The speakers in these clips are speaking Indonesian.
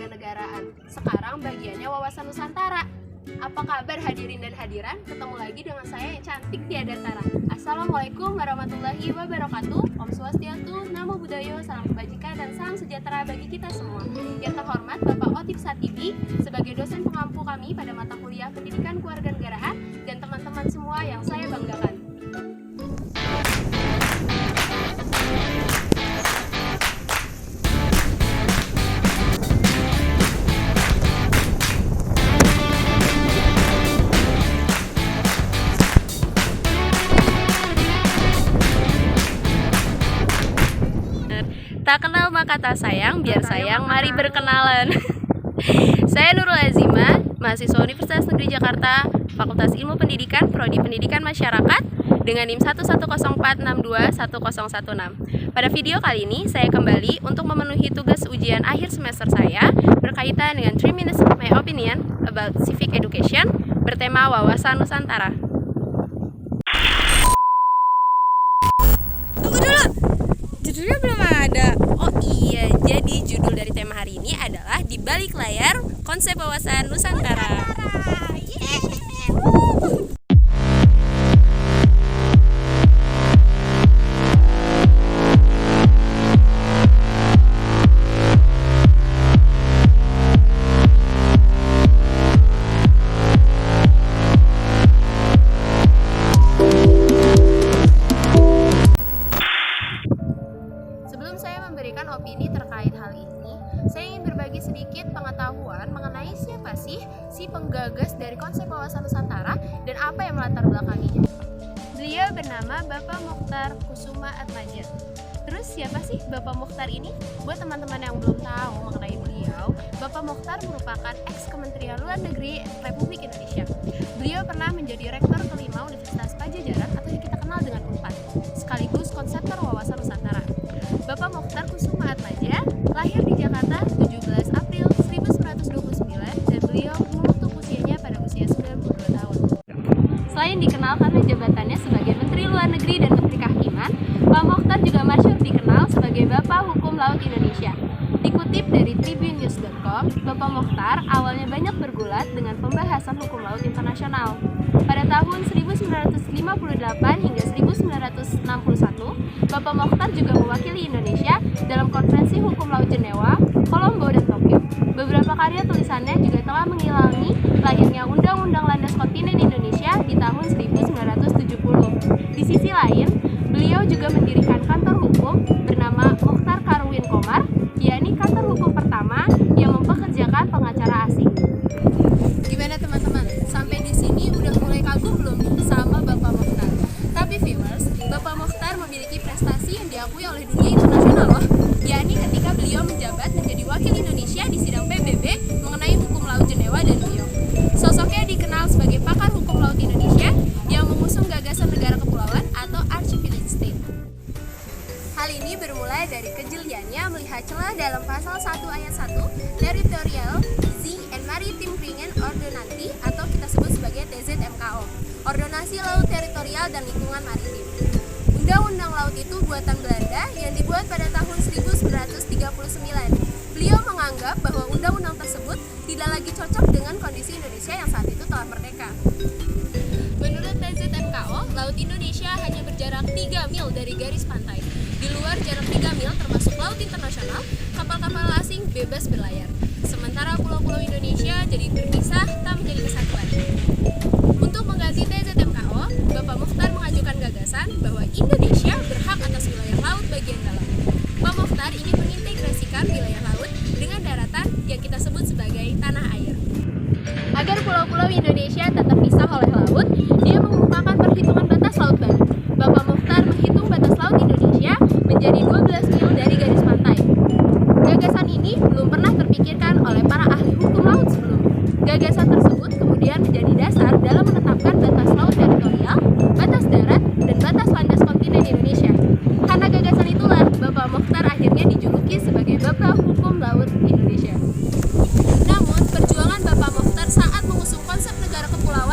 Kewarganegaraan. Sekarang bagiannya wawasan Nusantara. Apa kabar hadirin dan hadiran? Ketemu lagi dengan saya yang cantik di Adatara. Assalamualaikum warahmatullahi wabarakatuh. Om Swastiastu, Namo Buddhaya, salam kebajikan dan salam sejahtera bagi kita semua. Yang terhormat Bapak Otip Satibi sebagai dosen pengampu kami pada mata kuliah Pendidikan Kewarganegaraan dan teman-teman semua yang saya banggakan. Tak kenal maka tak sayang, biar sayang mari berkenalan. Saya Nurul Azima, mahasiswa Universitas Negeri Jakarta, Fakultas Ilmu Pendidikan, Prodi Pendidikan Masyarakat, dengan NIM 11046210016. Pada video kali ini, saya kembali untuk memenuhi tugas ujian akhir semester saya berkaitan dengan 3 minutes my opinion about civic education bertema wawasan Nusantara. Tunggu dulu, judulnya belum ada. Oh iya, jadi judul dari tema hari ini adalah Di Balik Layar Konsep Wawasan Nusantara. Memberikan opini terkait hal ini, saya ingin berbagi sedikit pengetahuan mengenai siapa sih si penggagas dari konsep wawasan Nusantara dan apa yang melatar belakanginya. Beliau bernama Bapak Mokhtar Kusuma Atmaja. Terus siapa sih Bapak Mokhtar ini? Buat teman-teman yang belum tahu mengenai beliau, Bapak Mokhtar merupakan ex-Kementerian Luar Negeri Republik Indonesia. Beliau pernah menjadi rektor kelima Universitas Padjadjaran atau yang kita kenal dengan UNPAD, sekaligus konseptor wawasan Nusantara. Bapak Mokhtar Kusuma Atmaja lahir di Jakarta 17 April 1929 dan beliau menutup usianya pada usia 92 tahun. Selain dikenal karena jabatannya sebagai Menteri Luar Negeri dan Menteri Kehakiman, Pak Mokhtar juga masyhur dikenal sebagai Bapak Hukum Laut Indonesia. Dikutip dari tribunnews.com, Bapak Mokhtar awalnya banyak bergulat dengan pembahasan hukum laut internasional. Pada tahun 1958 hingga 1961, Bapak Mokhtar juga mewakili Indonesia dalam konferensi hukum laut Jenewa, Kolombo, dan Tokyo. Beberapa karya tulisannya juga telah mengilangi lahirnya Undang-Undang Landas Kontinen Indonesia di tahun 1970. Di sisi lain, beliau juga mendirikan kantor hukum bernama Mokhtar Karwin Komar, yakni kantor hukum pertama yang mempekerjakan pengacara asing. Gimana teman-teman? Sampai di sini udah mulai kagum belum sama Bapak Mokhtar? Tapi viewers, Bapak Mokhtar memiliki prestasi yang diakui oleh dunia internasional loh, yakni ketika beliau menjabat menjadi wakil Indonesia di sidang PBB mengenai hukum laut Jenewa dan Rio. Sosoknya dikenal sebagai pakar hukum laut Indonesia yang mengusung gagasan negara kepulauan atau archipelago state. Hal ini bermulai dari kejeliannya melihat celah dalam pasal 1 ayat 1 Territorial Sea and Maritime Ringen Ordonansi atau kita sebut sebagai TZMKO, Ordonansi Laut Teritorial dan Lingkungan Maritim. Undang-undang laut itu buatan Belanda yang dibuat pada tahun 1939. Beliau menganggap bahwa undang-undang tersebut tidak lagi cocok dengan kondisi Indonesia yang saat itu telah merdeka. Menurut TZMKO, Laut Indonesia hanya berjarak 3 mil dari garis pantai. Di luar jarak 3 mil termasuk laut internasional, kapal-kapal asing bebas berlayar. Sementara pulau-pulau Indonesia jadi berpisah, tak menjadi kesatuan. Untuk mengganti TZMKO, Bapak Mokhtar mengajukan gagasan bahwa Indonesia berhak atas wilayah laut bagian dalam. Pak Mokhtar ingin mengintegrasikan wilayah laut dengan daratan yang kita sebut sebagai tanah air. Agar pulau-pulau Indonesia tak terpisah oleh laut, dia mengemukakan perhitungan batas laut baru. Bapak Mokhtar menghitung batas laut Indonesia menjadi 12 mil dari garis pantai. Gagasan ini belum pernah terpikirkan oleh para ahli hukum laut sebelumnya. Gagasan tersebut kemudian menjadi dasar dalam menetapkan batas laut teritorial, batas darat, dan batas landas kontinen Indonesia. Karena gagasan itulah Bapak Mokhtar akhirnya dijuluki sebagai Bapak Hukum Laut Indonesia. Namun, perjuangan Bapak Mokhtar saat mengusung konsep negara kepulauan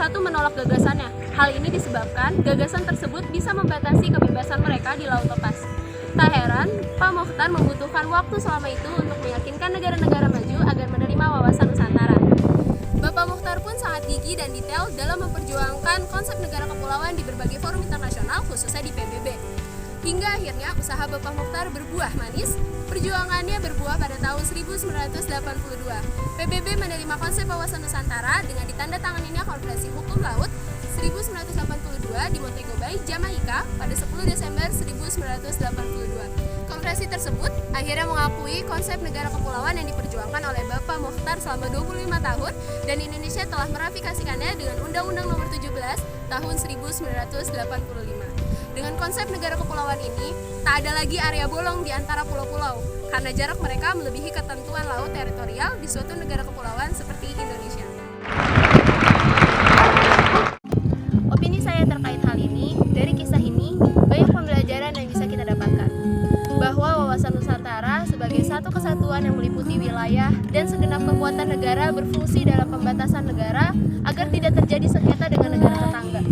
satu menolak gagasannya. Hal ini disebabkan gagasan tersebut bisa membatasi kebebasan mereka di laut lepas. Tak heran, Pak Mokhtar membutuhkan waktu selama itu untuk meyakinkan negara-negara maju agar menerima wawasan Nusantara. Bapak Mokhtar pun sangat gigih dan detail dalam memperjuangkan konsep negara kepulauan di berbagai forum internasional, khususnya di PBB. Hingga akhirnya usaha Bapak Mokhtar berbuah manis. Perjuangannya berbuah pada tahun 1982. PBB menerima konsep wawasan Nusantara dengan ditandatanganinya Konferensi Hukum Laut 1982 di Montego Bay, Jamaika pada 10 Desember 1982. Konferensi tersebut akhirnya mengakui konsep negara kepulauan yang diperjuangkan oleh Bapak Mokhtar selama 25 tahun dan Indonesia telah meratifikasikannya dengan Undang-Undang Nomor 17 tahun 1985. Dengan konsep negara kepulauan ini, tak ada lagi area bolong di antara pulau-pulau karena jarak mereka melebihi ketentuan laut teritorial di suatu negara kepulauan seperti Indonesia. Opini saya terkait hal ini, dari kisah ini, banyak pembelajaran yang bisa kita dapatkan. Bahwa wawasan Nusantara sebagai satu kesatuan yang meliputi wilayah dan segenap kekuatan negara berfungsi dalam pembatasan negara agar tidak terjadi sengketa dengan negara tetangga.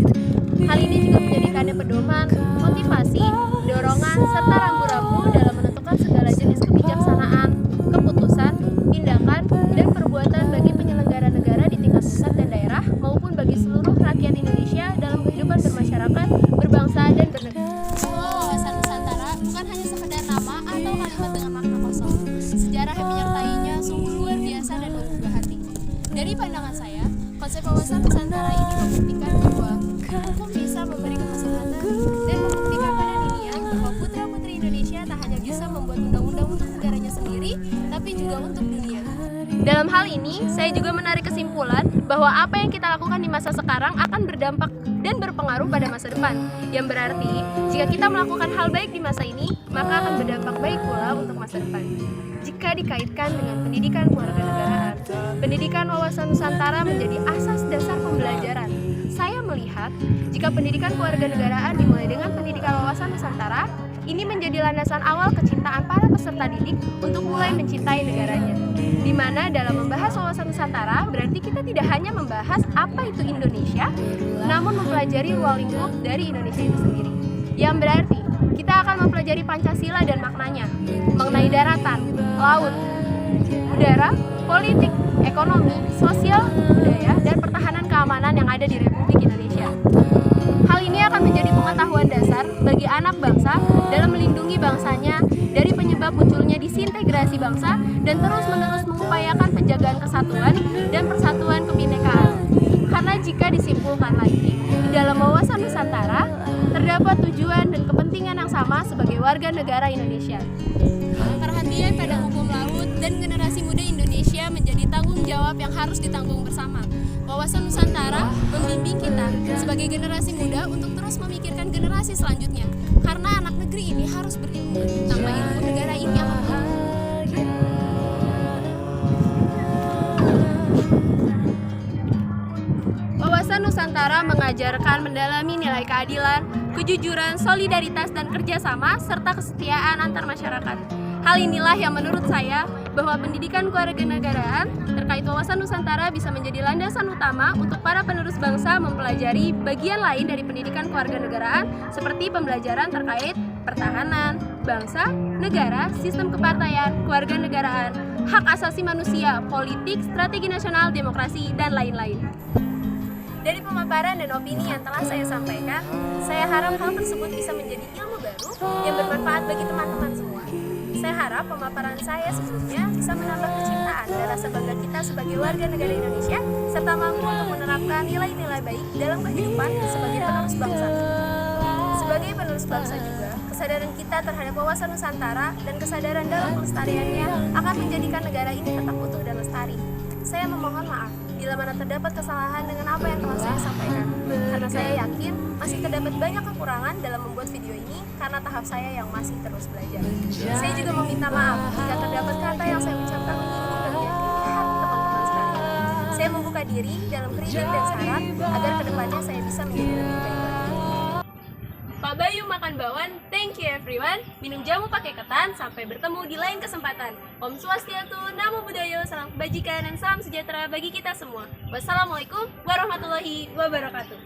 Hal ini juga menjadikannya pedoman, motivasi, dorongan, serta rambu-rambu dalam menentukan segala jenis kebijaksanaan, keputusan, tindakan, dan perbuatan bagi penyelenggara negara di tingkat pusat dan daerah maupun bagi seluruh rakyat Indonesia dalam kehidupan bermasyarakat, berbangsa, dan bernegara. Semua wawasan Nusantara bukan hanya sekedar nama atau kalimat dengan makna kosong. Sejarah yang menyertainya sungguh luar biasa dan menggugah hati. Dari pandangan saya, konsep wawasan Nusantara ini membuktikan bahwa hukum bisa memberi kemaslahatan dan membuktikan pada dunia bahwa putra-putri Indonesia tak hanya bisa membuat undang-undang untuk negaranya sendiri, tapi juga untuk dunia. Dalam hal ini, saya juga menarik kesimpulan bahwa apa yang kita lakukan di masa sekarang akan berdampak dan berpengaruh pada masa depan. Yang berarti, jika kita melakukan hal baik di masa ini, maka akan berdampak baik pula untuk masa depan. Jika dikaitkan dengan pendidikan kewarganegaraan, pendidikan wawasan Nusantara menjadi asas dasar pembelajaran. Saya melihat, jika pendidikan kewarganegaraan dimulai dengan pendidikan wawasan Nusantara, ini menjadi landasan awal kecintaan para peserta didik untuk mulai mencintai negaranya. Di mana dalam membahas wawasan Nusantara, berarti kita tidak hanya membahas apa itu Indonesia, namun mempelajari ruang lingkup dari Indonesia itu sendiri. Yang berarti, kita akan mempelajari Pancasila dan maknanya, mengenai daratan, laut, udara, politik, ekonomi, sosial, budaya, dan pertahanan keamanan yang ada di Republik Indonesia. Hal ini akan menjadi pengetahuan dasar bagi anak bangsa dalam melindungi bangsanya dari penyebab munculnya disintegrasi bangsa dan terus-menerus mengupayakan penjagaan kesatuan dan persatuan kebinekaan. Karena jika disimpulkan lagi, di dalam wawasan Nusantara terdapat tujuan dan kepentingan yang sama sebagai warga negara Indonesia. Perhatian pada hukum laut dan generasi muda Indonesia menjadi tanggung jawab yang harus ditanggung bersama. Wawasan Nusantara membimbing kita sebagai generasi muda untuk terus memikirkan generasi selanjutnya. Karena anak negeri ini harus berilmu, tanpa ilmu negara ini akan punah. Wawasan Nusantara mengajarkan mendalami nilai keadilan, kejujuran, solidaritas, dan kerjasama, serta kesetiaan antar masyarakat. Hal inilah yang menurut saya bahwa pendidikan kewarganegaraan terkait wawasan Nusantara bisa menjadi landasan utama untuk para penerus bangsa mempelajari bagian lain dari pendidikan kewarganegaraan seperti pembelajaran terkait pertahanan, bangsa, negara, sistem kepartaian, kewarganegaraan, hak asasi manusia, politik, strategi nasional, demokrasi, dan lain-lain. Dari pemaparan dan opini yang telah saya sampaikan, saya harap hal tersebut bisa menjadi ilmu baru yang bermanfaat bagi teman-teman semua. Saya harap pemaparan saya sebelumnya bisa menambah kecintaan dan rasa bangga kita sebagai warga negara Indonesia, serta mampu untuk menerapkan nilai-nilai baik dalam kehidupan sebagai penerus bangsa. Sebagai penerus bangsa juga, kesadaran kita terhadap wawasan Nusantara dan kesadaran dalam pelestariannya akan menjadikan negara ini tetap utuh dan lestari. Saya memohon maaf bila mana terdapat kesalahan dengan apa yang telah saya sampaikan, karena saya yakin masih terdapat banyak kekurangan dalam membuat video ini karena tahap saya yang masih terus belajar. Saya juga meminta maaf jika terdapat kata yang saya ucapkan menyinggung dan menyakiti hati teman-teman sekalian. Saya membuka diri dalam kritik dan saran agar kedepannya saya bisa menjadi lebih baik lagi. Pak Bayu Yuk makan bakwan. Thank you everyone. Minum jamu pakai ketan. Sampai bertemu di lain kesempatan. Om Swastiastu, Namo Buddhaya, salam kebajikan dan salam sejahtera bagi kita semua. Wassalamualaikum warahmatullahi wabarakatuh.